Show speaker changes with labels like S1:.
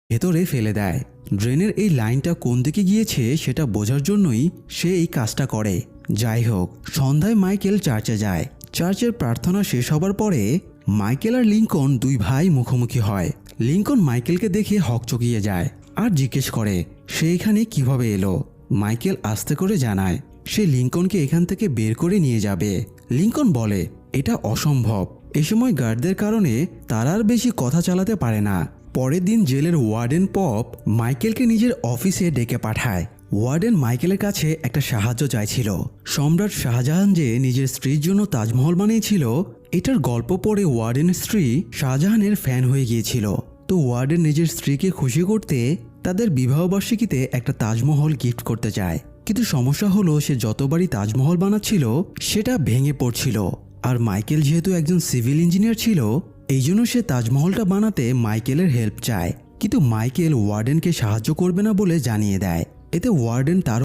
S1: ভেতরে ফেলে দেয়। ড্রেনের এই লাইনটা কোন দিকে গিয়েছে সেটা বোঝার জন্যই সে এই কাজটা করে। যাই হোক, সন্ধ্যায় মাইকেল চার্চে যায়। চার্চের প্রার্থনা শেষ হবার পরে মাইকেল আর লিঙ্কন দুই ভাই মুখোমুখি হয়। লিঙ্কন মাইকেলকে দেখে হকচকিয়ে যায় আর জিজ্ঞেস করে সে এখানে কিভাবে এলো। মাইকেল আস্তে করে জানায় সে লিঙ্কনকে এখান থেকে বের করে নিয়ে যাবে। লিঙ্কন বলে এটা অসম্ভব, এ সময় গার্ডদের কারণে তারা আর বেশি কথা চালাতে পারে না। পরের দিন জেলের ওয়ার্ডেন পপ মাইকেলকে নিজের অফিসে ডেকে পাঠায়। ওয়ার্ডেন মাইকেলের কাছে একটা সাহায্য চাইছিল। সম্রাট শাহজাহান যে নিজের স্ত্রীর জন্য তাজমহল বানিয়েছিল, এটার গল্প পড়ে ওয়ার্ডেনের স্ত্রী শাহজাহানের ফ্যান হয়ে গিয়েছিল। তো ওয়ার্ডেন নিজের স্ত্রীকে খুশি করতে তাদের বিবাহবার্ষিকীতে একটা তাজমহল গিফট করতে চায়। কিন্তু সমস্যা হলো সে যতবারই তাজমহল বানাচ্ছিল সেটা ভেঙে পড়ছিল। আর মাইকেল যেহেতু একজন সিভিল ইঞ্জিনিয়ার ছিল, এই জন্য সে তাজমহলটা বানাতে মাইকেলের হেল্প চায়। কিন্তু মাইকেল ওয়ার্ডেনকে সাহায্য করবে না বলে জানিয়ে দেয়। এতে ওয়ার্ডেন তার